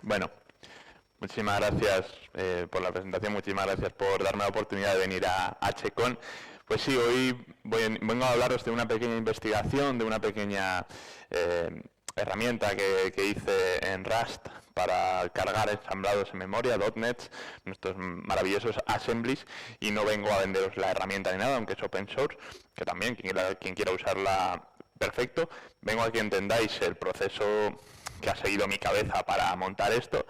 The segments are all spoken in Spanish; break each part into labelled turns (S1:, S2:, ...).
S1: Bueno, muchísimas gracias por la presentación, muchísimas gracias por darme la oportunidad de venir a HCon. Pues sí, hoy vengo a hablaros de una pequeña investigación, de una pequeña herramienta que hice en Rust para cargar ensamblados en memoria, .NET, nuestros maravillosos assemblies, y no vengo a venderos la herramienta ni nada, aunque es open source, que también quien quiera usarla, perfecto. Vengo a que entendáis el proceso que ha seguido mi cabeza para montar esto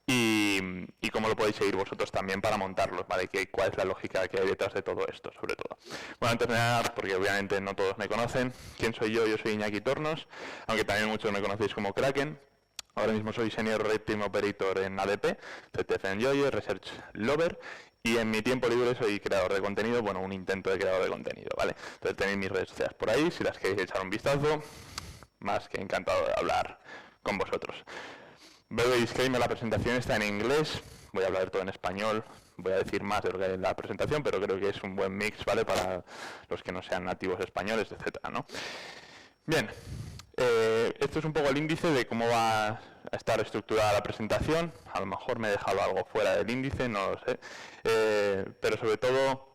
S1: y cómo lo podéis seguir vosotros también para montarlo, ¿vale? ¿Cuál es la lógica que hay detrás de todo esto, sobre todo? Bueno, antes de nada, porque obviamente no todos me conocen, ¿quién soy yo? Yo soy Iñaki Tornos, aunque también muchos me conocéis como Kraken. Ahora mismo soy Senior Red Team Operator en ADP, CTF Enjoyer, Research Lover, y en mi tiempo libre soy creador de contenido, bueno, un intento de creador de contenido, ¿vale? Entonces tenéis mis redes sociales por ahí, si las queréis echar un vistazo, más que encantado de hablar con vosotros. Breve disclaimer, la presentación está en inglés, voy a hablar todo en español, voy a decir más de lo que hay en la presentación, pero creo que es un buen mix, ¿vale? Para los que no sean nativos españoles, etcétera, ¿no? Bien, esto es un poco el índice de cómo va a estar estructurada la presentación. A lo mejor me he dejado algo fuera del índice, no lo sé. Pero sobre todo,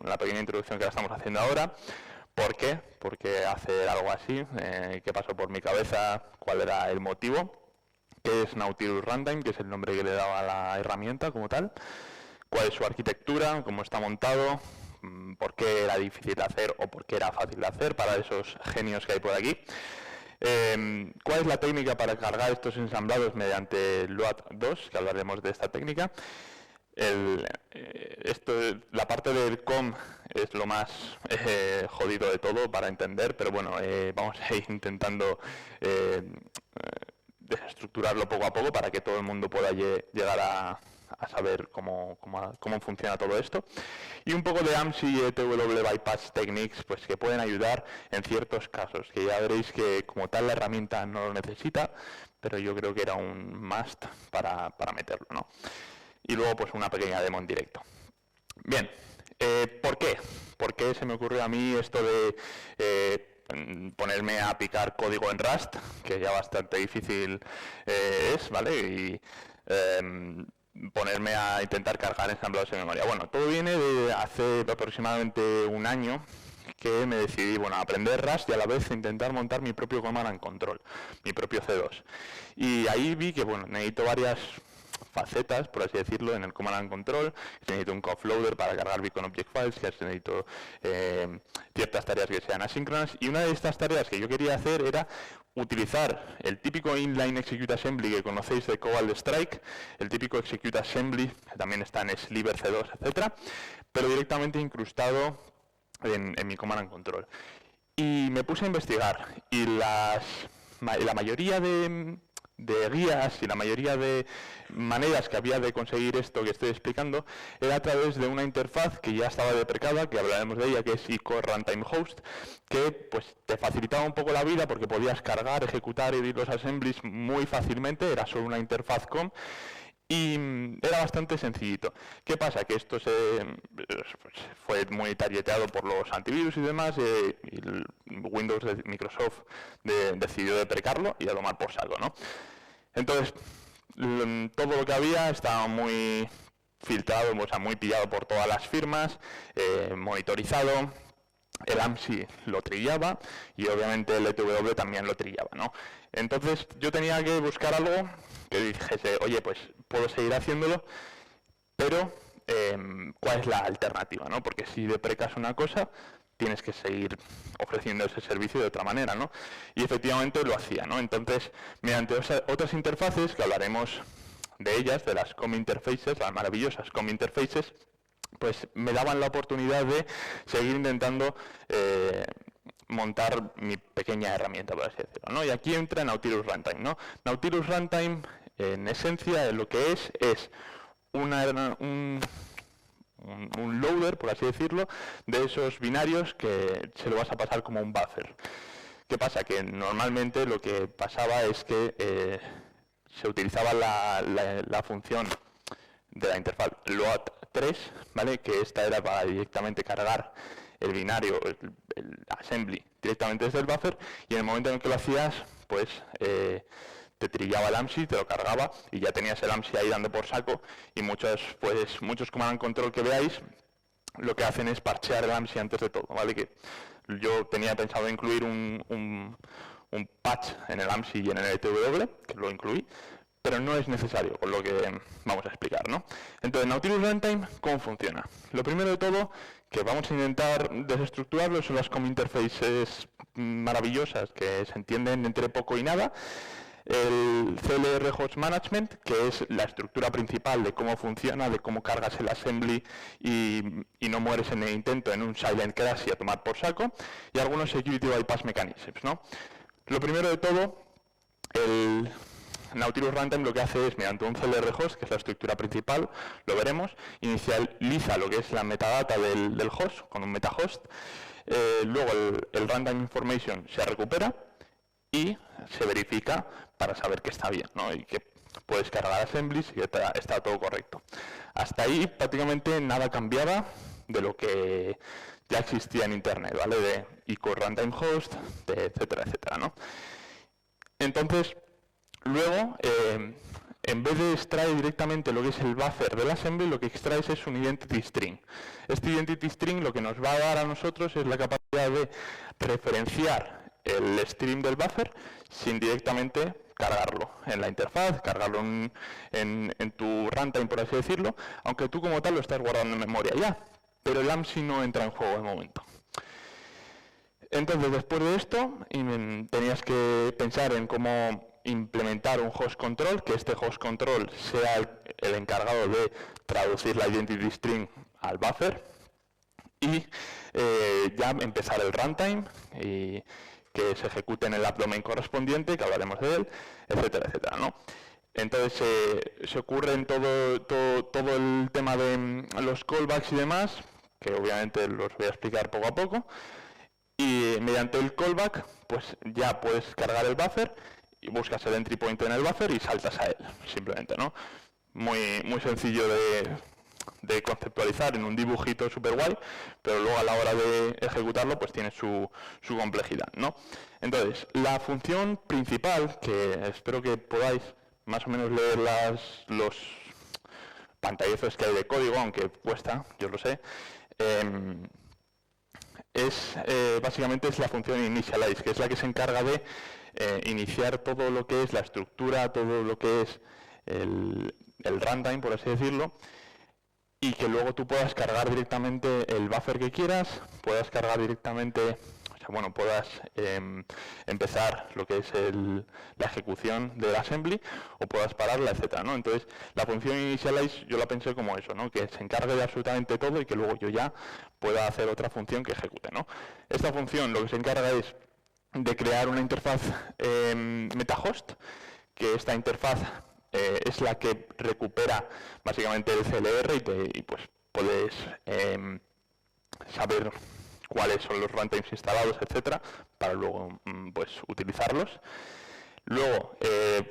S1: la pequeña introducción que la estamos haciendo ahora. ¿Por qué? ¿Por qué hacer algo así? ¿Qué pasó por mi cabeza? ¿Cuál era el motivo? ¿Qué es Nautilus Runtime? Que es el nombre que le daba a la herramienta como tal. ¿Cuál es su arquitectura? ¿Cómo está montado? ¿Por qué era difícil de hacer o por qué era fácil de hacer para esos genios que hay por aquí? ¿Cuál es la técnica para cargar estos ensamblados mediante LOAD2? Que hablaremos de esta técnica. La parte del COM es lo más jodido de todo para entender, pero bueno, vamos a ir intentando desestructurarlo poco a poco para que todo el mundo pueda llegar a saber cómo funciona todo esto. Y un poco de AMSI y ETW Bypass Techniques, pues que pueden ayudar en ciertos casos, que ya veréis que como tal la herramienta no lo necesita, pero yo creo que era un must para meterlo, ¿no? Y luego pues una pequeña demo en directo. Bien, ¿por qué? ¿Por qué se me ocurrió a mí esto de ponerme a picar código en Rust, que ya bastante difícil es, ¿vale? Y ponerme a intentar cargar ensamblados en memoria. Bueno, todo viene de hace aproximadamente un año que me decidí, bueno, a aprender Rust y a la vez intentar montar mi propio Command and Control, mi propio C2. Y ahí vi que, bueno, necesito varias facetas, por así decirlo, en el Command and Control. Necesito un conf loader para cargar Beacon Object Files, que necesito ciertas tareas que sean asíncronas, y una de estas tareas que yo quería hacer era utilizar el típico inline execute assembly que conocéis de Cobalt Strike, el típico execute assembly, que también está en Sliver C2, etcétera, pero directamente incrustado en mi Command and Control. Y me puse a investigar, y la mayoría de guías y la mayoría de maneras que había de conseguir esto que estoy explicando era a través de una interfaz que ya estaba deprecada, que hablaremos de ella, que es iCore Runtime Host, que pues te facilitaba un poco la vida porque podías cargar, ejecutar y editar los assemblies muy fácilmente, era solo una interfaz COM y era bastante sencillito. ¿Qué pasa? Que esto fue muy targeteado por los antivirus y demás, y el Windows de Microsoft decidió deprecarlo y a tomar por saco, ¿no? Entonces, todo lo que había estaba muy filtrado, o sea, muy pillado por todas las firmas, monitorizado. El AMSI lo trillaba y obviamente el ETW también lo trillaba, ¿no? Entonces yo tenía que buscar algo que dijese, oye, pues puedo seguir haciéndolo, pero ¿cuál es la alternativa, no? Porque si deprecas una cosa, tienes que seguir ofreciendo ese servicio de otra manera, ¿no? Y efectivamente lo hacía, ¿no? Entonces, mediante otras interfaces, que hablaremos de ellas, de las COM interfaces, las maravillosas COM interfaces, pues me daban la oportunidad de seguir intentando montar mi pequeña herramienta, por así decirlo, ¿no? Y aquí entra Nautilus Runtime, ¿no? Nautilus Runtime, en esencia, lo que es un loader, por así decirlo, de esos binarios que se lo vas a pasar como un buffer. ¿Qué pasa? Que normalmente lo que pasaba es que se utilizaba la función de la interfaz load3, ¿vale? Que esta era para directamente cargar el binario, el assembly, directamente desde el buffer, y en el momento en que lo hacías, pues te trillaba el AMSI, te lo cargaba y ya tenías el AMSI ahí dando por saco, y muchos command and control que veáis lo que hacen es parchear el AMSI antes de todo, ¿vale? Que yo tenía pensado incluir un patch en el AMSI y en el ETW, que lo incluí, pero no es necesario, con lo que vamos a explicar, ¿no? Entonces, Nautilus Runtime, ¿cómo funciona? Lo primero de todo, que vamos a intentar desestructurarlo, son las COM interfaces maravillosas que se entienden entre poco y nada. El CLR Host Management, que es la estructura principal de cómo funciona, de cómo cargas el assembly y no mueres en el intento en un silent crash y a tomar por saco, y algunos security bypass mechanisms, ¿no? Lo primero de todo, el Nautilus Runtime lo que hace es, mediante un CLR host, que es la estructura principal, lo veremos, inicializa lo que es la metadata del host con un metahost, luego el runtime information se recupera y se verifica para saber que está bien, ¿no? Y que puedes cargar assemblies y que está todo correcto. Hasta ahí prácticamente nada cambiaba de lo que ya existía en Internet, ¿vale? De ICO Runtime Host, etcétera, etcétera, ¿no? Entonces, luego, en vez de extraer directamente lo que es el buffer del assembly, lo que extraes es un identity string. Este identity string lo que nos va a dar a nosotros es la capacidad de referenciar el stream del buffer sin directamente cargarlo en la interfaz, cargarlo en tu runtime, por así decirlo, aunque tú como tal lo estás guardando en memoria ya, pero el AMSI no entra en juego de momento. Entonces, después de esto, tenías que pensar en cómo implementar un host control, que este host control sea el encargado de traducir la identity string al buffer y ya empezar el runtime y que se ejecute en el abdomen correspondiente, que hablaremos de él, etcétera, etcétera, ¿no? Entonces se ocurre en todo el tema de los callbacks y demás, que obviamente los voy a explicar poco a poco, y mediante el callback pues ya puedes cargar el buffer y buscas el entry point en el buffer y saltas a él, simplemente, ¿no? Muy sencillo de conceptualizar en un dibujito súper guay, pero luego a la hora de ejecutarlo pues tiene su complejidad, ¿no? Entonces, la función principal, que espero que podáis más o menos leer los pantallazos que hay de código, aunque cuesta, yo lo sé, básicamente es la función initialize, que es la que se encarga de iniciar todo lo que es la estructura, todo lo que es el runtime, por así decirlo, y que luego tú puedas cargar directamente el buffer que quieras, puedas cargar directamente, puedas empezar lo que es la ejecución del assembly o puedas pararla, etcétera, ¿no? Entonces, la función initialize yo la pensé como eso, ¿no? Que se encargue de absolutamente todo y que luego yo ya pueda hacer otra función que ejecute, ¿no? Esta función lo que se encarga es de crear una interfaz metahost, que esta interfaz es la que recupera básicamente el CLR y pues puedes saber cuáles son los runtimes instalados, etcétera, para luego pues utilizarlos. Luego,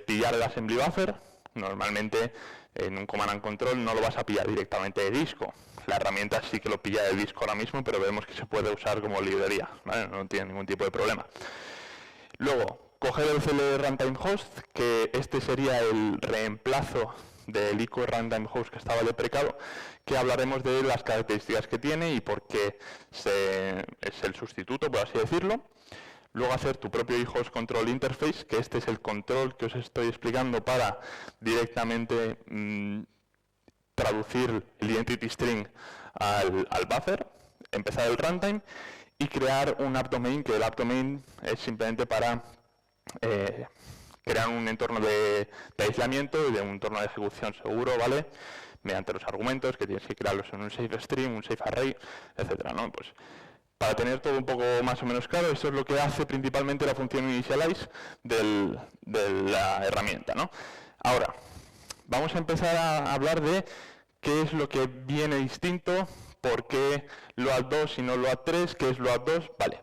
S1: pillar el assembly buffer. Normalmente en un command and control no lo vas a pillar directamente de disco. La herramienta sí que lo pilla de disco ahora mismo, pero vemos que se puede usar como librería, ¿vale? No tiene ningún tipo de problema. Luego, coger el CLR Runtime Host, que este sería el reemplazo del ICO Runtime Host que estaba deprecado, que hablaremos de las características que tiene y por qué es el sustituto, por así decirlo. Luego hacer tu propio iHost Control Interface, que este es el control que os estoy explicando para directamente traducir el identity string al buffer, empezar el runtime y crear un app domain, que el app domain es simplemente para crear un entorno de aislamiento y de un entorno de ejecución seguro, ¿vale? Mediante los argumentos que tienes que crearlos en un safe stream, un safe array, etcétera, ¿no? Pues para tener todo un poco más o menos claro, esto es lo que hace principalmente la función initialize de la herramienta, ¿no? Ahora, vamos a empezar a hablar de qué es lo que viene distinto, por qué Load 2 y no Load 3, qué es Load 2, vale.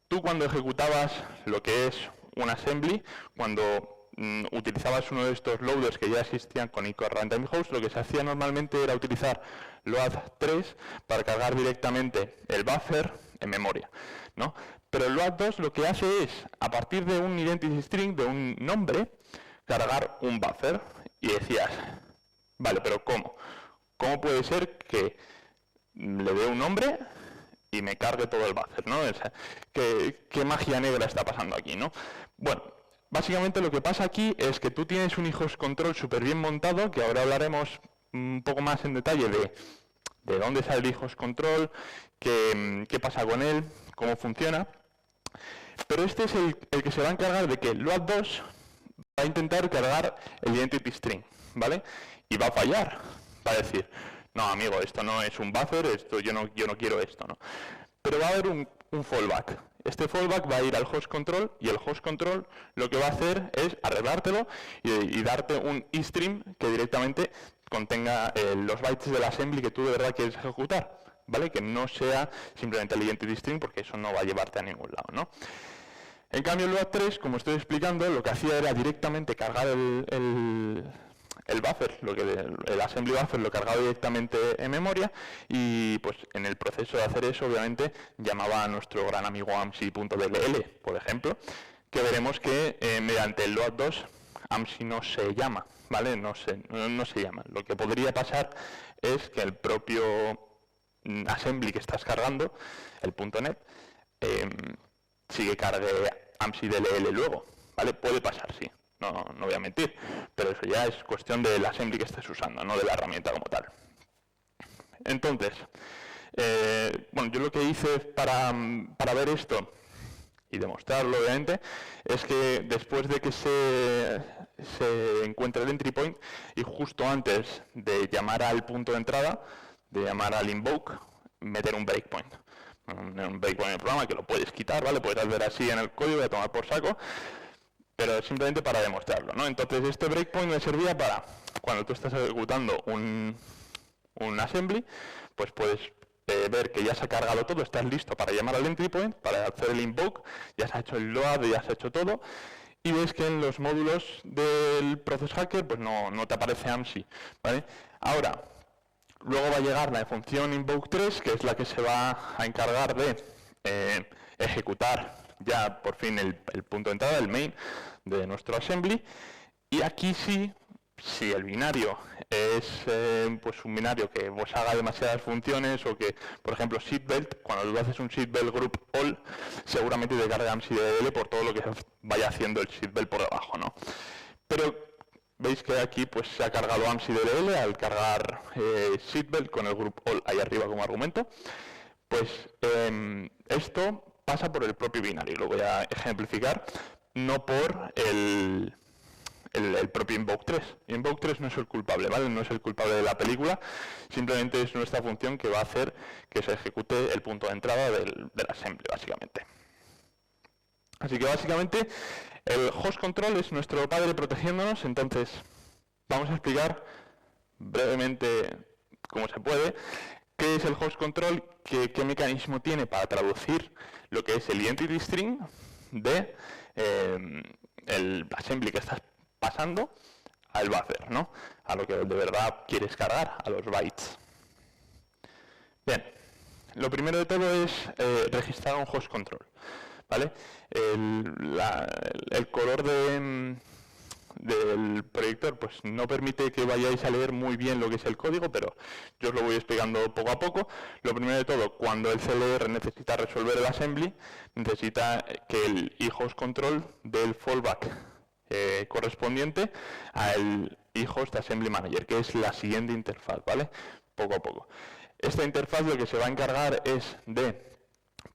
S1: Tú cuando ejecutabas lo que es un assembly, cuando utilizabas uno de estos loaders que ya existían con ICO Runtime Host, lo que se hacía normalmente era utilizar Load 3 para cargar directamente el buffer en memoria, ¿no? Pero el Load 2 lo que hace es, a partir de un identity string, de un nombre, cargar un buffer. Y decías, vale, pero ¿cómo? ¿Cómo puede ser que le dé un nombre y me cargue todo el buffer, ¿no? O sea, ¿qué magia negra está pasando aquí, ¿no? Bueno, básicamente lo que pasa aquí es que tú tienes un host control súper bien montado, que ahora hablaremos un poco más en detalle de dónde sale el host control, qué pasa con él, cómo funciona. Pero este es el que se va a encargar de que el load2 va a intentar cargar el identity string, ¿vale? Y va a fallar, va a decir, no, amigo, esto no es un buffer, esto yo no quiero esto, ¿no? Pero va a haber un fallback. Este fallback va a ir al host control y el host control lo que va a hacer es arreglártelo y darte un istream que directamente contenga los bytes del assembly que tú de verdad quieres ejecutar, ¿vale? Que no sea simplemente el identity string, porque eso no va a llevarte a ningún lado, ¿no? En cambio, el load3, como estoy explicando, lo que hacía era directamente cargar el buffer, el assembly buffer lo cargaba directamente en memoria, y pues en el proceso de hacer eso, obviamente, llamaba a nuestro gran amigo AMSI.dll, por ejemplo, que veremos que mediante el load2 AMSI no se llama, ¿vale? No se llama. Lo que podría pasar es que el propio assembly que estás cargando, el .NET, sí que cargue AMSI.dll luego, ¿vale? Puede pasar, sí. No voy a mentir, pero eso ya es cuestión del assembly que estés usando, no de la herramienta como tal. Entonces, bueno, yo lo que hice para ver esto y demostrarlo, obviamente, es que después de que se encuentre el entry point y justo antes de llamar al punto de entrada, de llamar al invoke, meter un breakpoint. Un breakpoint en el programa que lo puedes quitar, ¿vale? Puedes ver así en el código y a tomar por saco, pero simplemente para demostrarlo, ¿no? Entonces este breakpoint me servía para, cuando tú estás ejecutando un assembly, pues puedes ver que ya se ha cargado todo, estás listo para llamar al entry point, para hacer el invoke, ya se ha hecho el load, ya se ha hecho todo, y ves que en los módulos del process hacker pues no te aparece AMSI, ¿vale? Ahora, luego va a llegar la función invoke3, que es la que se va a encargar de ejecutar ya por fin el punto de entrada, el main de nuestro assembly, y aquí sí, si el binario es pues un binario que vos haga demasiadas funciones, o que, por ejemplo, seatbelt, cuando tú haces un seatbelt group all, seguramente te carga AMSI.dll por todo lo que vaya haciendo el seatbelt por debajo, ¿no? Pero veis que aquí pues se ha cargado AMSI.dll al cargar seatbelt con el group all ahí arriba como argumento. Pues esto pasa por el propio binario, lo voy a ejemplificar, no por el propio invoke3. Invoke3 no es el culpable, ¿vale? No es el culpable de la película, simplemente es nuestra función que va a hacer que se ejecute el punto de entrada del assembly, básicamente. Así que básicamente el host control es nuestro padre protegiéndonos. Entonces vamos a explicar brevemente, como se puede, qué es el host control, qué mecanismo tiene para traducir lo que es el identity string de el assembly que estás pasando al buffer, ¿no? A lo que de verdad quieres cargar, a los bytes. Bien, lo primero de todo es registrar un host control, ¿vale? El color del proyector pues no permite que vayáis a leer muy bien lo que es el código, pero yo os lo voy explicando poco a poco. Lo primero de todo, cuando el CLR necesita resolver el assembly, necesita que el host control dé el fallback correspondiente al host assembly manager, que es la siguiente interfaz, ¿vale? Poco a poco. Esta interfaz lo que se va a encargar es de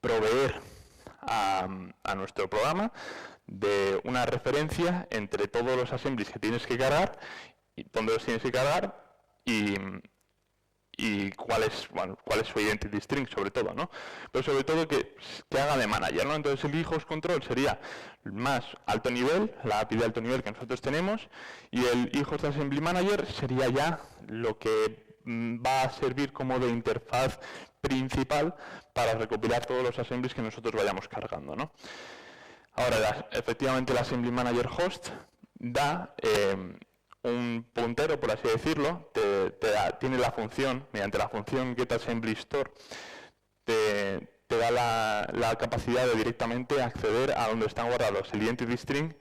S1: proveer a nuestro programa de una referencia entre todos los assemblies que tienes que cargar, y dónde los tienes que cargar, y cuál es su identity string, sobre todo, ¿no? Pero sobre todo que haga de manager, ¿no? Entonces el host control sería más alto nivel, la API de alto nivel que nosotros tenemos, y el host assembly manager sería ya lo que va a servir como de interfaz principal para recopilar todos los assemblies que nosotros vayamos cargando, ¿no? Ahora, efectivamente, el Assembly Manager Host da un puntero, por así decirlo, tiene la función, mediante la función getAssemblyStore, te da la capacidad de directamente acceder a donde están guardados el identity string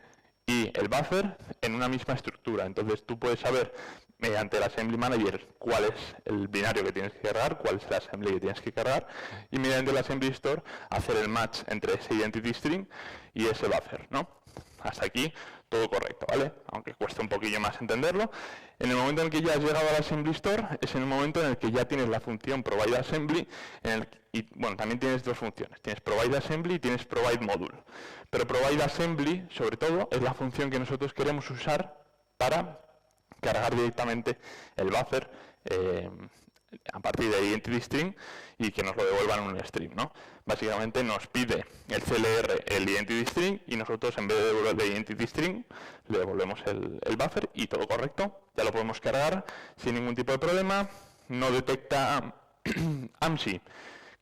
S1: y el buffer en una misma estructura. Entonces tú puedes saber mediante el Assembly Manager cuál es el binario que tienes que cargar, cuál es el assembly que tienes que cargar, y mediante el Assembly Store hacer el match entre ese identity string y ese buffer, ¿no? Hasta aquí todo correcto, ¿vale? Aunque cuesta un poquillo más entenderlo. En el momento en el que ya has llegado al Assembly Store, es en el momento en el que ya tienes la función provide assembly, y bueno, también tienes dos funciones. Tienes provide assembly y tienes provide module. Pero provide assembly, sobre todo, es la función que nosotros queremos usar para cargar directamente el buffer a partir de identity string y que nos lo devuelvan un stream, ¿no? Básicamente nos pide el CLR el identity string y nosotros en vez de devolverle identity string le devolvemos el buffer y todo correcto. Ya lo podemos cargar sin ningún tipo de problema. No detecta AMSI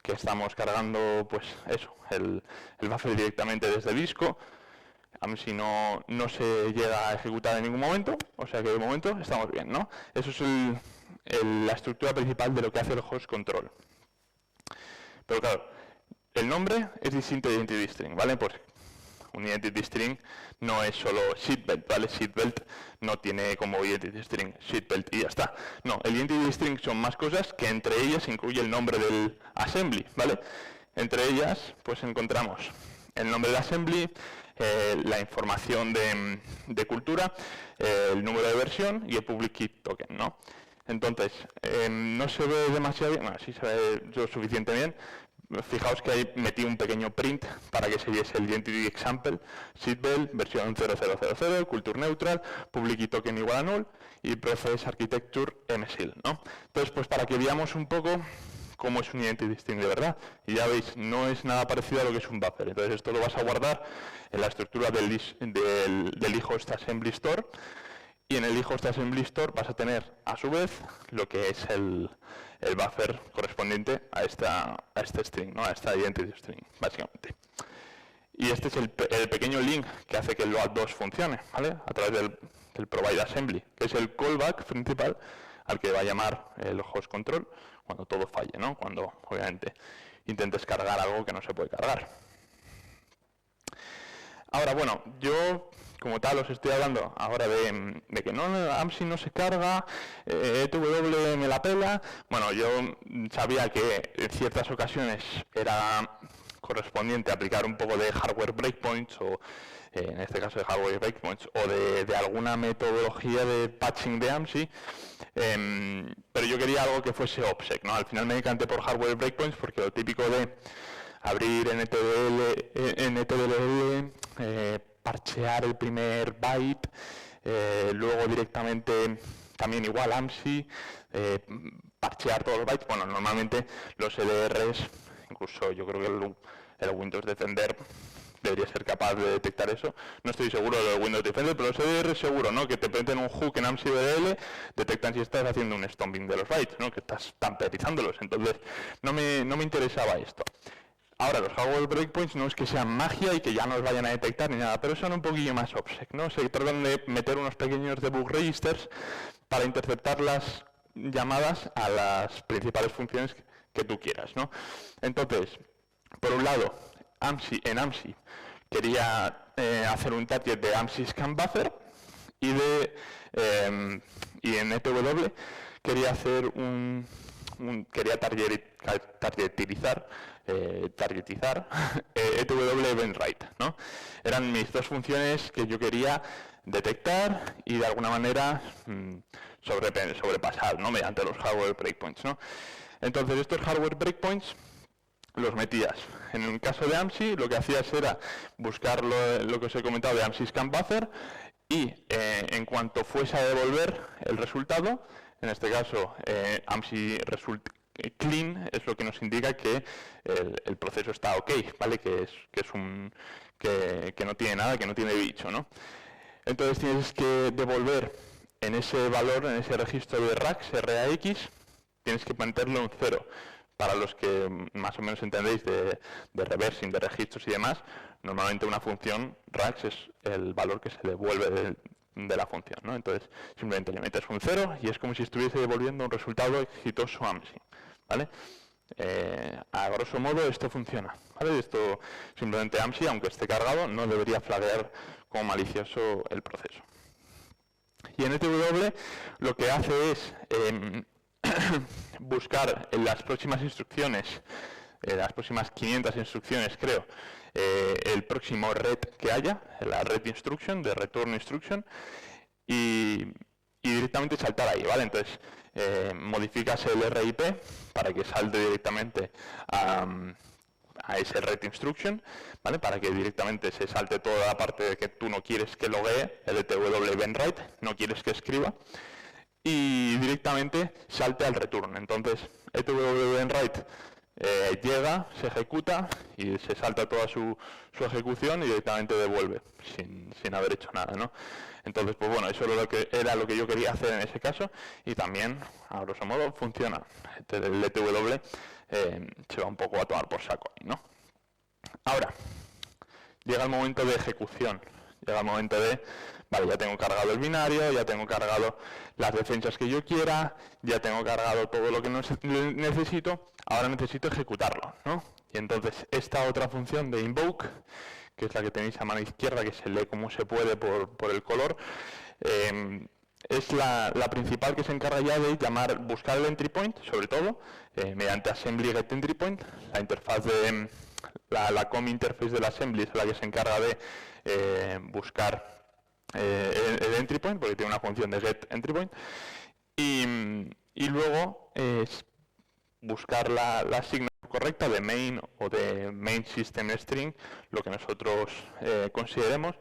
S1: que estamos cargando pues eso, el buffer directamente desde el disco. AMSI no se llega a ejecutar en ningún momento, o sea que de momento estamos bien, ¿no? Eso es la estructura principal de lo que hace el host control. Pero claro, el nombre es distinto de identity string, ¿vale? Pues un identity string no es solo seatbelt, ¿vale? Seatbelt no tiene como identity string seatbelt y ya está. No, el identity string son más cosas que entre ellas incluye el nombre del assembly, ¿vale? Entre ellas, pues encontramos el nombre del assembly, la información de cultura, el número de versión y el public key token, ¿no? Entonces, no se ve demasiado bien, bueno, sí se ve lo suficiente bien. Fijaos que ahí metí un pequeño print para que se viese el identity example, seatbelt, versión 0000, culture neutral, public key token igual a null y process architecture msil, ¿no? Entonces, pues para que veamos un poco cómo es un identity string de verdad. Y ya veis, no es nada parecido a lo que es un buffer. Entonces esto lo vas a guardar en la estructura del eHost Assembly Store. Y en el eHost Assembly Store vas a tener, a su vez, lo que es el buffer correspondiente a este string, ¿no? A esta identity string, básicamente. Y este es el pequeño link que hace que el load2 funcione, ¿vale? A través del provide assembly, que es el callback principal al que va a llamar el host control cuando todo falle, ¿no? Cuando, obviamente, intentes cargar algo que no se puede cargar. Ahora, bueno, yo, como tal, os estoy hablando ahora de que no, AMSI no se carga, ETW me la pela. Bueno, yo sabía que en ciertas ocasiones era correspondiente aplicar un poco de hardware breakpoints o en este caso de hardware breakpoints o de alguna metodología de patching de AMSI, pero yo quería algo que fuese OPSEC, ¿no? Al final me decanté por hardware breakpoints porque lo típico de abrir NTDL, parchear el primer byte, luego directamente también igual AMSI, parchear todos los bytes. Bueno, normalmente los EDRs, incluso yo creo que el Windows Defender debería ser capaz de detectar eso. No estoy seguro de Windows Defender, pero los EDR seguro, ¿no? Que te meten un hook en AMSI BDL, detectan si estás haciendo un stomping de los bytes, ¿no? Que estás tamperizándolos. Entonces, no me interesaba esto. Ahora, los hardware breakpoints no es que sean magia y que ya no los vayan a detectar ni nada, pero son un poquillo más OPSEC, ¿no? Se tratan de meter unos pequeños debug registers para interceptar las llamadas a las principales funciones que tú quieras, ¿no? Entonces, por un lado, en AMSI quería hacer un target de AMSI scan buffer y en ETW quería hacer quería targetizar ETW event write, ¿no? Eran mis dos funciones que yo quería detectar y de alguna manera sobrepasar, ¿no? Mediante los hardware breakpoints, ¿no? Entonces estos hardware breakpoints los metías. En el caso de AMSI lo que hacías era buscar lo que os he comentado de AMSI scan buffer y en cuanto fuese a devolver el resultado, en este caso AMSI result clean es lo que nos indica que el proceso está ok, ¿vale? Que no tiene nada, que no tiene bicho, ¿no? Entonces tienes que devolver en ese valor, en ese registro de RAX, tienes que meterle un 0. Para los que más o menos entendéis de reversing, de registros y demás, normalmente una función RAX es el valor que se devuelve de la función, ¿no? Entonces simplemente le metes un 0 y es como si estuviese devolviendo un resultado exitoso AMSI, ¿vale? A grosso modo esto funciona, ¿vale? Esto simplemente AMSI, aunque esté cargado, no debería flaggear como malicioso el proceso. Y en NTW lo que hace es buscar en las próximas instrucciones, las próximas 500 instrucciones creo, el próximo ret que haya, la ret instruction, de return instruction, y directamente saltar ahí, ¿vale? Entonces modificas el RIP para que salte directamente a ese ret instruction, ¿vale? Para que directamente se salte toda la parte de que tú no quieres que loguee, el ETW benwrite, no quieres que escriba, y directamente salte al return. Entonces, ETW benwrite llega, se ejecuta y se salta toda su ejecución y directamente devuelve, sin haber hecho nada, ¿no? Entonces, pues bueno, eso era lo que yo quería hacer en ese caso, y también, a grosso modo, funciona. El ETW se va un poco a tomar por saco ahí, ¿no? Ahora, llega el momento de ejecución, llega el momento de, vale, ya tengo cargado el binario, ya tengo cargado las defensas que yo quiera, ya tengo cargado todo lo que necesito, ahora necesito ejecutarlo, ¿no? Y entonces esta otra función de invoke, que es la que tenéis a mano izquierda, que se lee como se puede por el color, es la principal, que se encarga ya de buscar el entry point, sobre todo, mediante assembly get entry point. La interfaz de la COM interface del assembly es la que se encarga de buscar el entry point, porque tiene una función de get entry point, y luego buscar la asignación correcta de main o de main system string, lo que nosotros consideremos,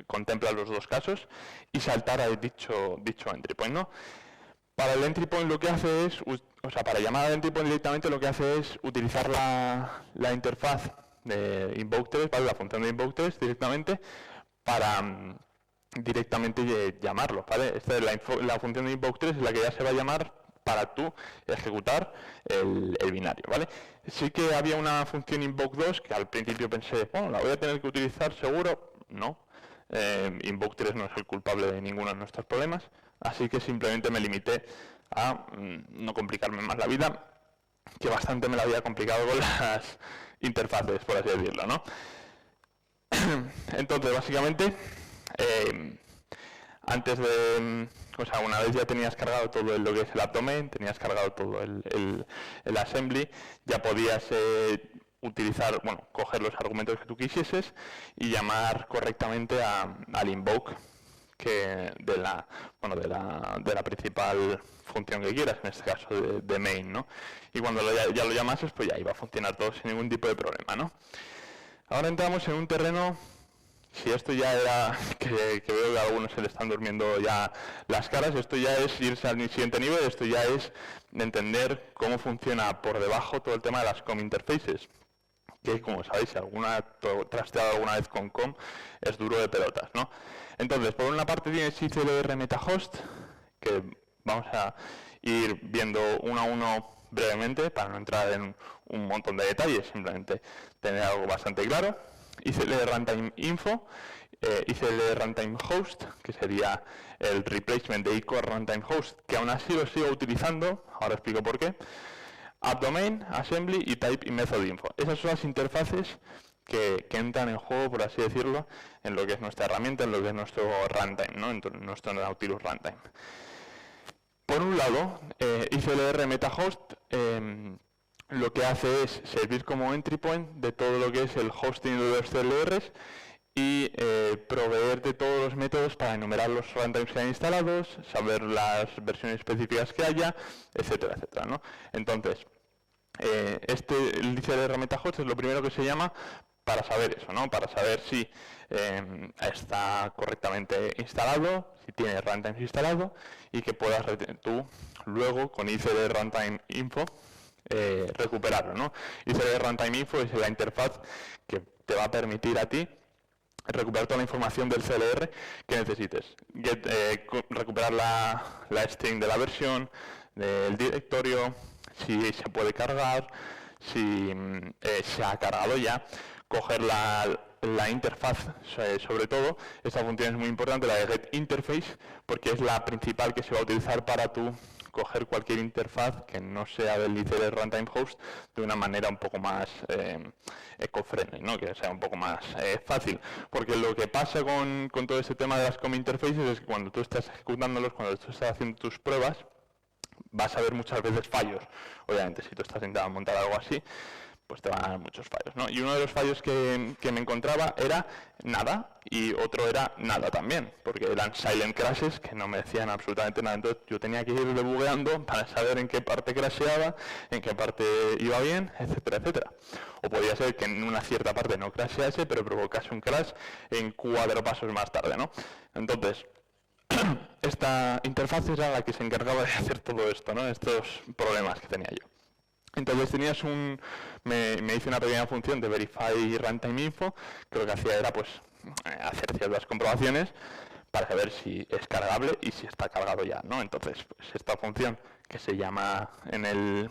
S1: contempla los dos casos, y saltar a dicho entry point, ¿no? Para el entry point lo que hace es, para llamar al entry point directamente, lo que hace es utilizar la interfaz de invoke3, ¿vale? La función de invoke3 directamente para directamente llamarlo, ¿vale? Esta es la función de invoke3, es la que ya se va a llamar para tú ejecutar el binario, ¿vale? Sí que había una función invoke2 que al principio pensé, bueno, la voy a tener que utilizar seguro. No, invoke3 no es el culpable de ninguno de nuestros problemas, así que simplemente me limité a no complicarme más la vida, que bastante me la había complicado con las interfaces, por así decirlo, ¿no? Entonces, básicamente, antes de, una vez ya tenías cargado todo lo que es el abdomen, tenías cargado todo el assembly, ya podías utilizar, coger los argumentos que tú quisieses y llamar correctamente al invoke de la principal función que quieras, en este caso de main, ¿no? Y cuando ya lo llamases, pues ya iba a funcionar todo sin ningún tipo de problema, ¿no? Ahora entramos en un terreno. Si esto ya era, que veo que a algunos se le están durmiendo ya las caras, esto ya es irse al siguiente nivel, esto ya es entender cómo funciona por debajo todo el tema de las COM interfaces, que como sabéis, si alguna trasteado alguna vez con COM, es duro de pelotas, ¿no? Entonces, por una parte tienes ICLR MetaHost, que vamos a ir viendo uno a uno brevemente, para no entrar en un montón de detalles, simplemente tener algo bastante claro. ICLR Runtime Info, ICLR Runtime Host, que sería el replacement de iCore Runtime Host, que aún así lo sigo utilizando, ahora explico por qué. AppDomain, Assembly y Type y Method Info. Esas son las interfaces que entran en juego, por así decirlo, en lo que es nuestra herramienta, en lo que es nuestro runtime, ¿no? En nuestro Nautilus Runtime. Por un lado, ICLR MetaHost lo que hace es servir como entry point de todo lo que es el hosting de los CLRs y proveer de todos los métodos para enumerar los runtimes que hay instalados, saber las versiones específicas que haya, etcétera, etcétera, ¿no? Entonces, el ICLR MetaHost es lo primero que se llama para saber eso, ¿no? Para saber si está correctamente instalado, si tiene runtimes instalado, y que puedas tú luego con ICLR Runtime Info recuperarlo, ¿no? ICLR Runtime Info es la interfaz que te va a permitir a ti recuperar toda la información del CLR que necesites. Recuperar la string de la versión, del directorio, si se puede cargar, si se ha cargado ya, coger la interfaz, sobre todo, esta función es muy importante, la de getInterface, porque es la principal que se va a utilizar para tú coger cualquier interfaz que no sea del ICL Runtime Host de una manera un poco más eco-friendly, ¿no? Que sea un poco más fácil. Porque lo que pasa con todo este tema de las COM interfaces es que cuando tú estás ejecutándolos, cuando tú estás haciendo tus pruebas, vas a ver muchas veces fallos. Obviamente, si tú estás intentando montar algo así, pues te van a dar muchos fallos, ¿no? Y uno de los fallos que me encontraba era nada, y otro era nada también, porque eran silent crashes que no me decían absolutamente nada. Entonces yo tenía que ir debugueando para saber en qué parte crasheaba, en qué parte iba bien, etcétera, etcétera. O podía ser que en una cierta parte no crashease, pero provocase un crash en 4 pasos más tarde, ¿no? Entonces, esta interfaz era la que se encargaba de hacer todo esto, ¿no? Estos problemas que tenía yo. Entonces me hice una pequeña función de verify runtime info, que lo que hacía era pues hacer ciertas comprobaciones para saber si es cargable y si está cargado ya, ¿no? Entonces, pues, esta función que se llama en el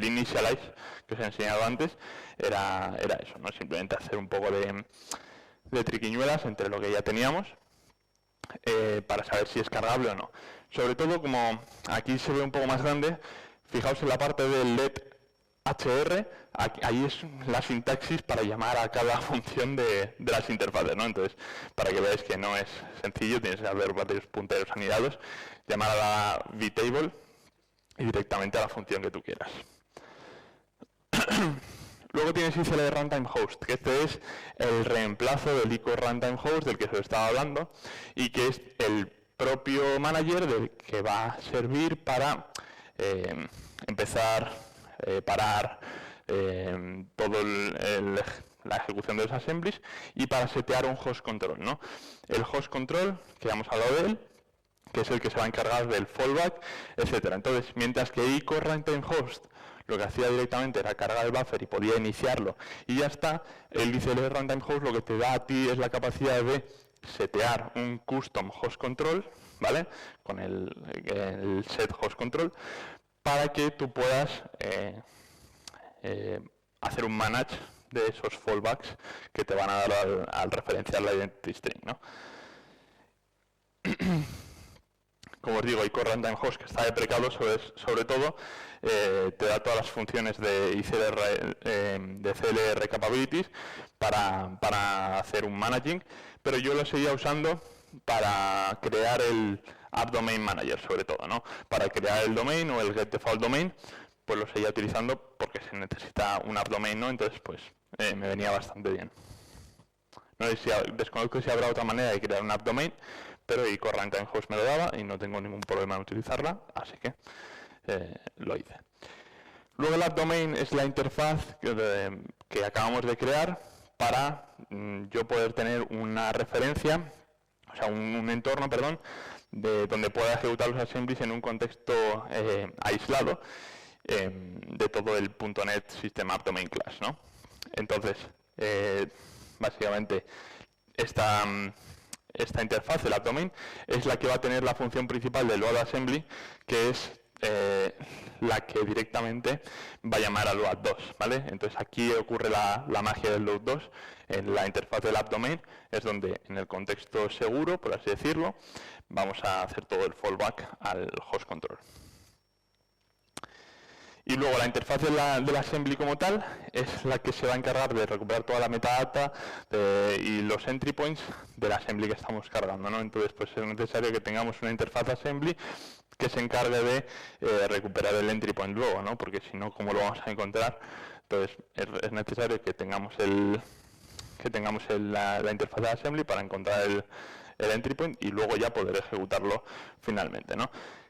S1: initialize que os he enseñado antes era eso, ¿no? Simplemente hacer un poco de triquiñuelas entre lo que ya teníamos para saber si es cargable o no. Sobre todo, como aquí se ve un poco más grande, fijaos en la parte del let hr, ahí es la sintaxis para llamar a cada función de las interfaces, ¿no? Entonces, para que veáis que no es sencillo, tienes que haber varios punteros anidados, llamar a la vtable y directamente a la función que tú quieras. Luego tienes ICL Runtime Host, que este es el reemplazo del ICO Runtime Host del que os estaba hablando y que es el propio manager del que va a servir para empezar, parar todo la ejecución de los assemblies y para setear un host control, ¿no? El host control, que ya hemos hablado de él, que es el que se va a encargar del fallback, etcétera. Entonces, mientras que ICO Runtime Host lo que hacía directamente era cargar el buffer y podía iniciarlo y ya está, el ICL Runtime Host lo que te da a ti es la capacidad de setear un custom host control, ¿vale? Con el set host control, para que tú puedas hacer un manage de esos fallbacks que te van a dar al referenciar la identity string, ¿no? Como os digo, ICO Runtime Host, que está deprecado, sobre todo, te da todas las funciones de CLR Capabilities para hacer un managing, pero yo lo seguía usando para crear el App Domain Manager, sobre todo, ¿no? Para crear el domain o el Get Default Domain, pues lo seguía utilizando porque se necesita un App Domain, ¿no? Entonces, pues, me venía bastante bien. No sé desconozco si habrá otra manera de crear un App Domain, pero ICO Runtime Host me lo daba y no tengo ningún problema en utilizarla, así que lo hice. Luego el App Domain es la interfaz que acabamos de crear para yo poder tener una referencia, o sea, un entorno, perdón, de donde pueda ejecutar los assemblies en un contexto aislado de todo el .NET System App Domain Class, ¿no? Entonces, básicamente, esta interfaz, el AppDomain, es la que va a tener la función principal del load-assembly, que es la que directamente va a llamar al load2, ¿vale? Entonces aquí ocurre la magia del load2, en la interfaz del AppDomain, es donde en el contexto seguro, por así decirlo, vamos a hacer todo el fallback al host control. Y luego la interfaz del assembly como tal es la que se va a encargar de recuperar toda la metadata y los entry points del assembly que estamos cargando, ¿no? Entonces, pues es necesario que tengamos una interfaz assembly que se encargue de recuperar el entry point luego, ¿no? Porque si no, ¿cómo lo vamos a encontrar? Entonces, es necesario que tengamos la interfaz de assembly para encontrar el entry point y luego ya poder ejecutarlo finalmente, ¿no?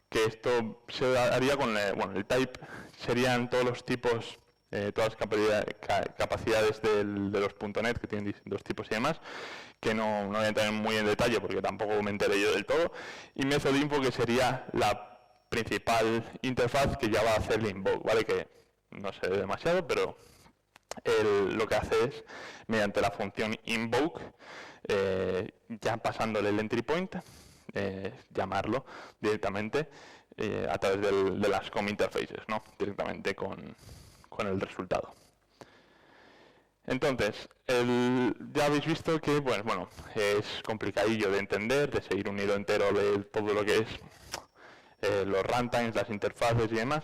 S1: Que esto se haría con el type, serían todos los tipos, todas las capacidades de los .NET que tienen distintos tipos y demás, que no voy a entrar muy en detalle porque tampoco me enteré yo del todo, y method info, que sería la principal interfaz que ya va a hacer el invoke, ¿vale? Que no sé demasiado, pero lo que hace es, mediante la función invoke, ya pasándole el entry point, llamarlo directamente a través de las COM interfaces, ¿no? Directamente con el resultado. Entonces, ya habéis visto que pues, bueno, es complicadillo de entender, de seguir un hilo entero de todo lo que es los runtimes, las interfaces y demás.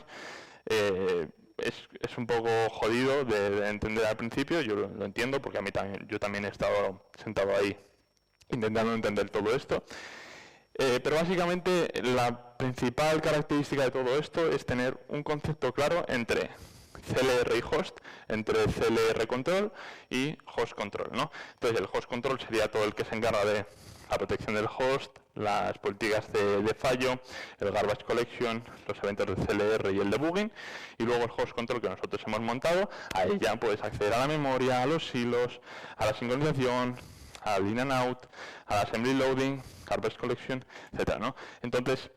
S1: Es un poco jodido de entender al principio, yo lo entiendo porque a mí también, yo también he estado sentado ahí intentando entender todo esto. Pero básicamente la principal característica de todo esto es tener un concepto claro entre CLR y host, entre CLR control y host control, ¿no? Entonces el host control sería todo el que se encarga de la protección del host, las políticas de fallo, el garbage collection, los eventos de CLR y el debugging, y luego el host control que nosotros hemos montado, ahí ya puedes acceder a la memoria, a los silos, a la sincronización, al in and out, al assembly loading, garbage collection, etcétera, ¿no? Entonces,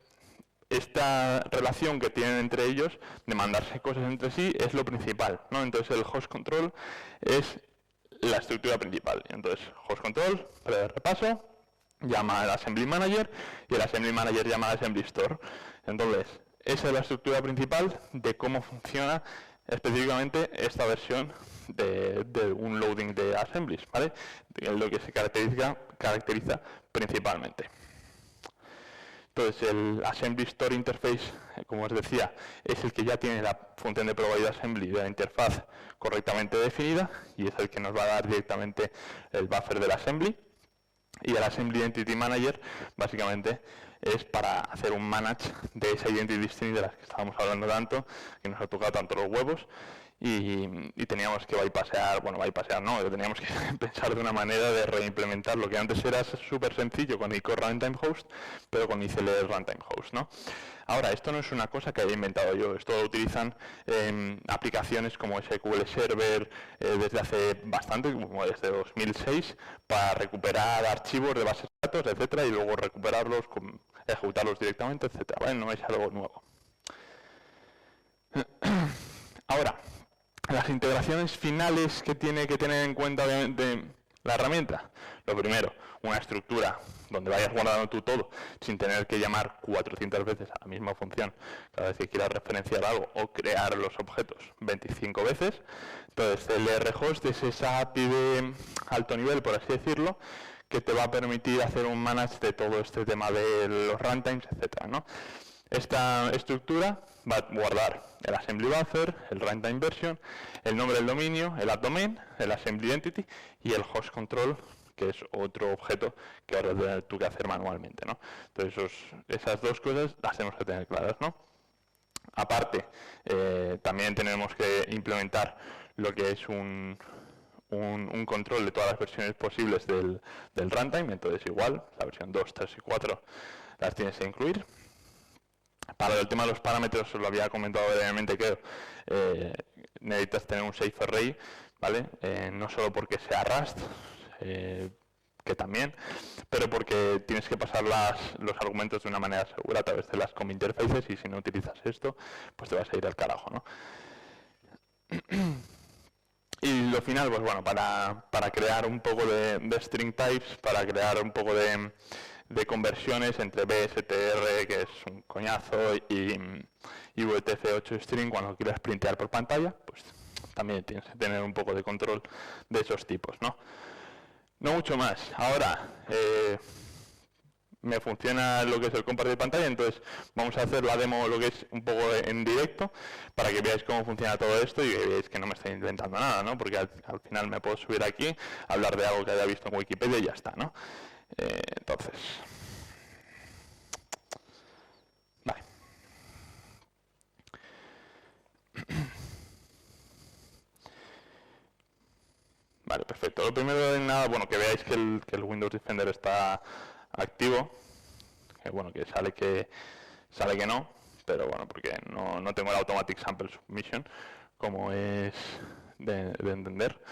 S1: esta relación que tienen entre ellos de mandarse cosas entre sí es lo principal, ¿no? Entonces el host control es la estructura principal. Entonces, host control, breve repaso, llama al assembly manager y el assembly manager llama al assembly store. Entonces, esa es la estructura principal de cómo funciona específicamente esta versión de un loading de assemblies, ¿vale? Es lo que se caracteriza principalmente. Entonces el Assembly Store Interface, como os decía, es el que ya tiene la función de Provide Assembly de la interfaz correctamente definida y es el que nos va a dar directamente el buffer del Assembly. Y el Assembly Entity Manager básicamente es para hacer un manage de esa Identity String de las que estábamos hablando tanto, que nos ha tocado tanto los huevos. Y teníamos que bypassear no, teníamos que pensar de una manera de reimplementar lo que antes era súper sencillo con ICO Runtime Host, pero con ICLR Runtime Host, ¿no? Ahora, esto no es una cosa que haya inventado yo, esto lo utilizan aplicaciones como SQL Server desde hace bastante, como desde 2006, para recuperar archivos de bases de datos, etcétera, y luego recuperarlos, ejecutarlos directamente, etcétera, ¿vale? No es algo nuevo. Ahora, las integraciones finales que tiene que tener en cuenta de la herramienta. Lo primero, una estructura donde vayas guardando tú todo sin tener que llamar 400 veces a la misma función cada vez que quieras referenciar algo o crear los objetos 25 veces. Entonces el RHost es esa API de alto nivel, por así decirlo, que te va a permitir hacer un manage de todo este tema de los runtimes, etcétera, ¿no? Esta estructura va a guardar el assembly buffer, el runtime version, el nombre del dominio, el add domain, el assembly entity y el host control, que es otro objeto que ahora tienes tú que hacer manualmente, ¿no? Entonces esas dos cosas las tenemos que tener claras, ¿no? Aparte, también tenemos que implementar lo que es un control de todas las versiones posibles del runtime, entonces igual, la versión 2, 3 y 4 las tienes que incluir. Para el tema de los parámetros, os lo había comentado brevemente que necesitas tener un safe array, ¿vale? No solo porque sea Rust, que también, pero porque tienes que pasar los argumentos de una manera segura a través de las com interfaces y si no utilizas esto, pues te vas a ir al carajo, ¿no? Y lo final, pues bueno, para crear un poco de string types, para crear un poco de conversiones entre BSTR, que es un coñazo, y VTF8 string cuando quieras printear por pantalla, pues también tienes que tener un poco de control de esos tipos, ¿no? No mucho más. Ahora, me funciona lo que es el compartir pantalla, entonces vamos a hacer la demo, lo que es un poco en directo, para que veáis cómo funciona todo esto y que veáis que no me estoy inventando nada, ¿no? Porque al final me puedo subir aquí, hablar de algo que haya visto en Wikipedia y ya está, ¿no? Entonces, vale. Vale, perfecto. Lo primero de nada, bueno, que veáis que el Windows Defender está activo, que bueno, que sale que no, pero bueno, porque no tengo el Automatic Sample Submission, como es de entender.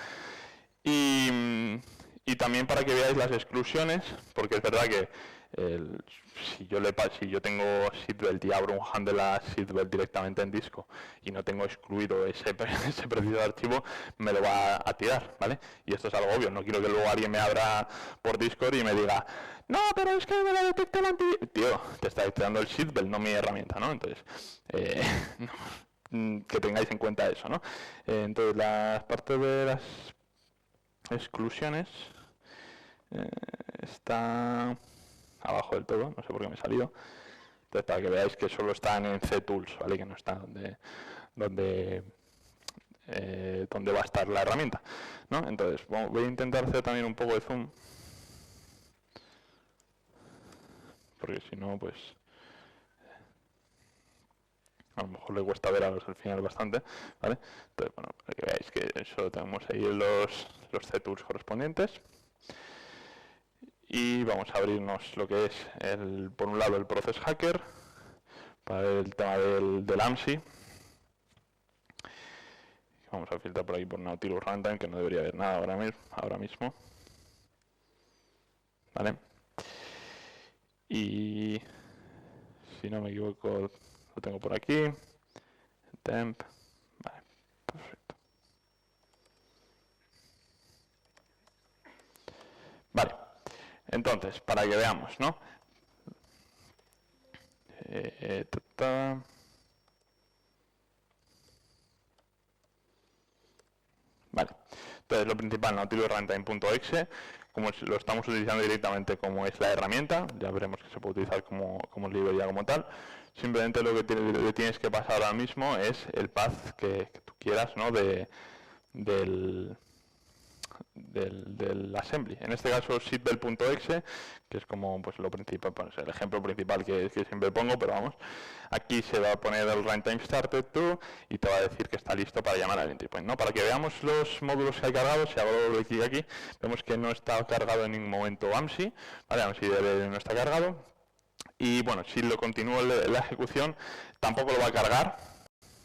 S1: Y también para que veáis las exclusiones, porque es verdad que si yo tengo seatbelt y abro un handle a seatbelt directamente en disco y no tengo excluido ese preciso archivo, me lo va a tirar, ¿vale? Y esto es algo obvio, no quiero que luego alguien me abra por Discord y me diga, no, pero es que me lo detecta el antivirus. Tío, te está detectando el seatbelt, no mi herramienta, ¿no? Entonces, que tengáis en cuenta eso, ¿no? Entonces, las partes de las exclusiones, está abajo del todo, no sé por qué me he salido. Entonces, para que veáis que solo están en CTools, ¿vale? Que no está donde va a estar la herramienta, ¿no? Entonces, voy a intentar hacer también un poco de zoom, porque si no, pues a lo mejor le cuesta ver al final bastante, ¿vale? Entonces, bueno, para que veáis que solo tenemos ahí los CTools correspondientes. Y vamos a abrirnos lo que es, por un lado, el Process Hacker, para ver el tema del AMSI. Vamos a filtrar por aquí por Nautilus Runtime, que no debería haber nada ahora mismo. ¿Vale? Y si no me equivoco, lo tengo por aquí. Temp. Vale, perfecto. Vale, entonces, para que veamos, ¿no? Vale, entonces lo principal, Nautilus Runtime.exe, como lo estamos utilizando directamente como es la herramienta, ya veremos que se puede utilizar como librería como tal. Simplemente lo que le tienes que pasar ahora mismo es el path que tú quieras, ¿no? del assembly. En este caso seatbelt.exe, que es como pues lo principal, pues, el ejemplo principal que siempre pongo, pero vamos, aquí se va a poner el runtime started to y te va a decir que está listo para llamar al entry point, ¿no? Para que veamos los módulos que hay cargados, si hago doble clic aquí, vemos que no está cargado en ningún momento AMSI, ¿vale? AMSI no está cargado. Y bueno, si lo continúo la ejecución, tampoco lo va a cargar,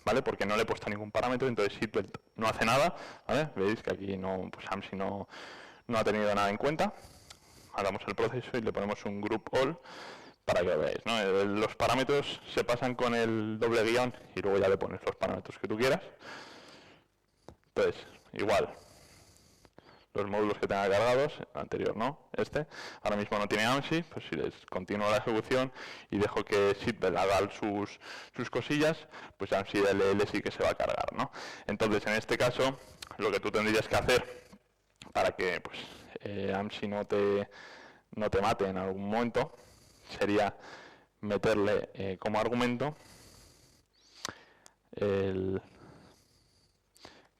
S1: ¿vale? Porque no le he puesto ningún parámetro, entonces seatbelt no hace nada, ¿vale? Veis que aquí no, pues AMSI no ha tenido nada en cuenta. Hagamos el proceso y le ponemos un group all para que veáis, ¿no? Los parámetros se pasan con el doble guión y luego ya le pones los parámetros que tú quieras. Entonces, igual, los módulos que tenga cargados, el anterior no, ahora mismo no tiene AMSI, pues si les continúo la ejecución y dejo que seatbelt haga sus cosillas, pues AMSI DLL sí que se va a cargar, ¿no? Entonces, en este caso, lo que tú tendrías que hacer para que pues, AMSI no te mate en algún momento sería meterle como argumento el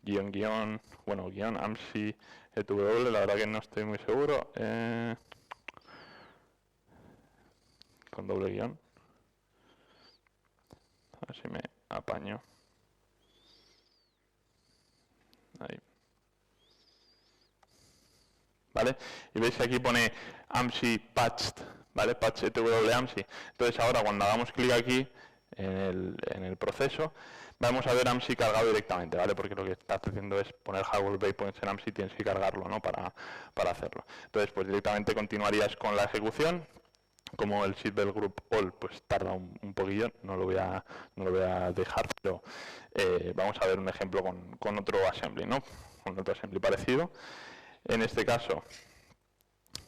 S1: guión AMSI ETW, la verdad que no estoy muy seguro, con doble guión, a ver si me apaño, ahí, ¿vale? Y veis que aquí pone AMSI patched, ¿vale? Patch ETW AMSI. Entonces ahora cuando hagamos clic aquí en el proceso, vamos a ver AMSI cargado directamente, ¿vale? Porque lo que estás haciendo es poner hardware breakpoints en AMSI, tienes que cargarlo, ¿no? Para hacerlo. Entonces, pues directamente continuarías con la ejecución. Como el seatbelt group all pues tarda un poquillo, no lo voy a dejar, pero vamos a ver un ejemplo con otro assembly, ¿no? Con otro assembly parecido. En este caso,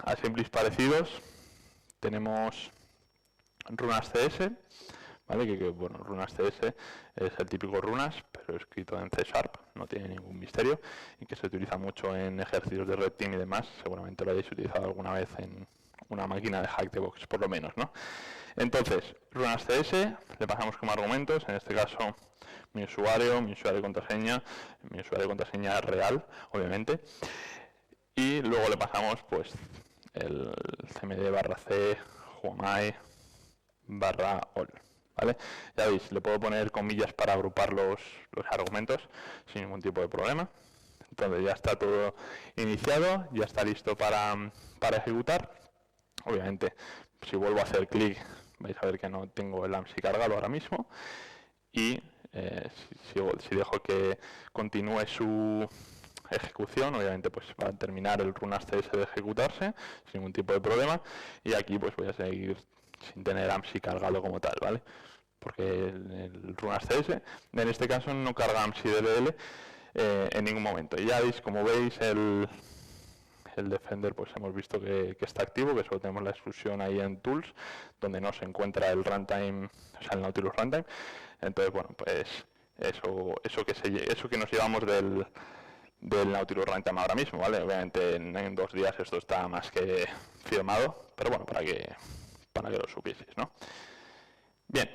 S1: assemblies parecidos, tenemos runas.cs, ¿vale? Que bueno, runas.cs es el típico runas, pero escrito en C#, no tiene ningún misterio, y que se utiliza mucho en ejercicios de Red Team y demás, seguramente lo hayáis utilizado alguna vez en una máquina de hack de box, por lo menos, ¿no? Entonces, runas.cs, le pasamos como argumentos, en este caso mi usuario y contraseña, mi usuario y contraseña real, obviamente, y luego le pasamos pues el cmd/c juamai /all, ¿vale? Ya veis, le puedo poner comillas para agrupar los argumentos sin ningún tipo de problema. Entonces ya está todo iniciado, ya está listo para ejecutar. Obviamente, si vuelvo a hacer clic, vais a ver que no tengo el AMSI cargado ahora mismo. Y si dejo que continúe su ejecución, obviamente pues va a terminar el runas.cs de ejecutarse sin ningún tipo de problema, y aquí pues voy a seguir sin tener AMSI cargado como tal, ¿vale? Porque el runas.cs en este caso no carga AMSI DLL en ningún momento. Y ya veis, como veis, el Defender pues hemos visto que está activo, que solo tenemos la exclusión ahí en Tools, donde no se encuentra el runtime, o sea, el Nautilus Runtime. Entonces, bueno, pues eso que nos llevamos del del Nautilus Runtime ahora mismo, ¿vale? Obviamente en 2 días esto está más que firmado, pero bueno, para que lo supieseis, ¿no? Bien.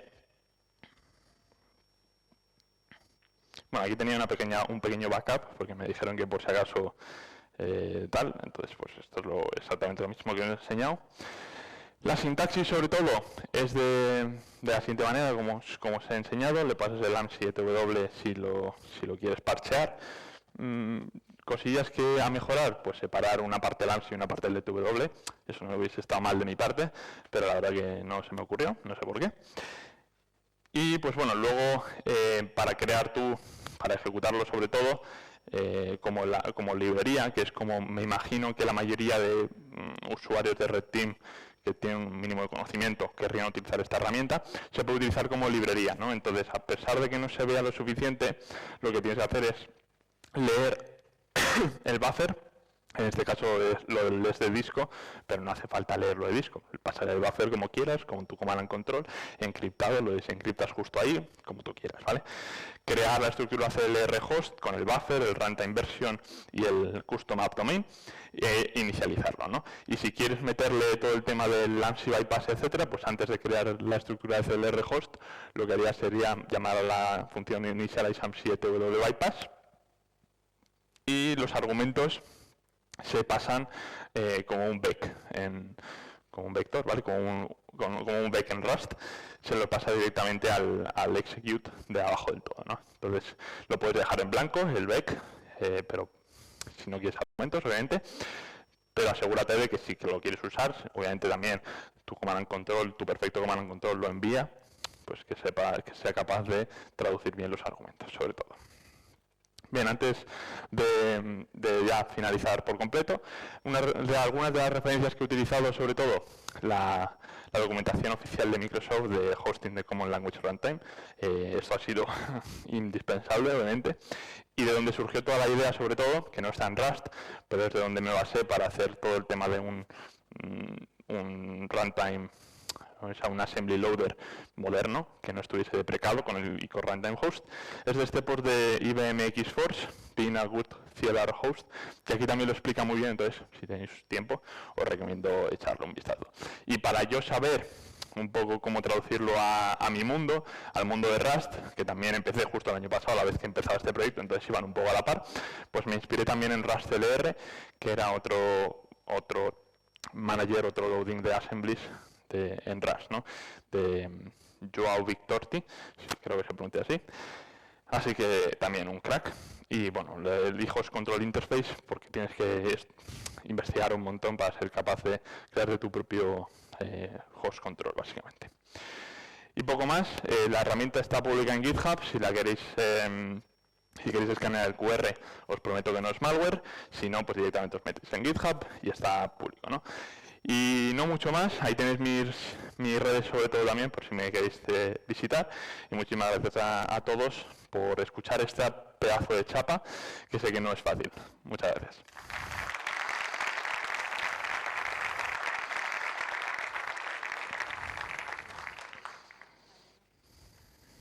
S1: Bueno, aquí tenía un pequeño backup, porque me dijeron que por si acaso tal, entonces pues esto es exactamente lo mismo que os he enseñado. La sintaxis sobre todo es de la siguiente manera, como os he enseñado, le pasas el AMP7W si lo quieres parchear. Cosillas que a mejorar, pues separar una parte del AMP y una parte del DTW, eso no hubiese estado mal de mi parte, pero la verdad que no se me ocurrió, no sé por qué. Y pues bueno, luego para ejecutarlo sobre todo, como librería, que es como me imagino que la mayoría de usuarios de Red Team que tienen un mínimo de conocimiento querrían utilizar esta herramienta, se puede utilizar como librería, ¿no? Entonces, a pesar de que no se vea lo suficiente, lo que tienes que hacer es leer el buffer. En este caso lo lees de disco, pero no hace falta leerlo de disco. Pasar el buffer como quieras, con tu command and control, encriptado, lo desencriptas justo ahí, como tú quieras, ¿vale? Crear la estructura CLR host con el buffer, el runtime version y el custom app domain, e inicializarlo, ¿no? Y si quieres meterle todo el tema del ANSI bypass, etcétera, pues antes de crear la estructura de CLR host, lo que haría sería llamar a la función initialize AMP7W bypass, y los argumentos se pasan como un vec, como un vector, ¿vale? Como un vec en Rust, se lo pasa directamente al execute de abajo del todo, ¿no? Entonces lo puedes dejar en blanco, el vec, pero si no quieres argumentos, obviamente, pero asegúrate de que si que lo quieres usar, obviamente también tu command and control, tu perfecto command and control lo envía, pues que sea capaz de traducir bien los argumentos, sobre todo. Bien, antes de ya finalizar por completo, algunas de las referencias que he utilizado, sobre todo la documentación oficial de Microsoft de hosting de Common Language Runtime, esto ha sido indispensable, obviamente, y de donde surgió toda la idea, sobre todo, que no está en Rust, pero es de donde me basé para hacer todo el tema de un runtime, o sea, un assembly loader moderno, que no estuviese deprecado con el ICO Runtime Host, es de este post de IBM Xforce, Being a Good CLR Host, que aquí también lo explica muy bien, entonces, si tenéis tiempo, os recomiendo echarle un vistazo. Y para yo saber un poco cómo traducirlo a mi mundo, al mundo de Rust, que también empecé justo el año pasado, a la vez que empezaba este proyecto, entonces iban un poco a la par, pues me inspiré también en Rust CLR, que era otro manager, otro loading de assemblies en Rust, ¿no? De Joao Victorti, creo que se pronuncia así. Así que también un crack. Y bueno, le elijo Control Interface porque tienes que investigar un montón para ser capaz de crear tu propio host control, básicamente. Y poco más. La herramienta está pública en GitHub. Si queréis escanear el QR, os prometo que no es malware. Si no, pues directamente os metéis en GitHub y está público, ¿no? Y no mucho más, ahí tenéis mis redes sobre todo también, por si me queréis visitar. Y muchísimas gracias a todos por escuchar este pedazo de chapa, que sé que no es fácil. Muchas gracias.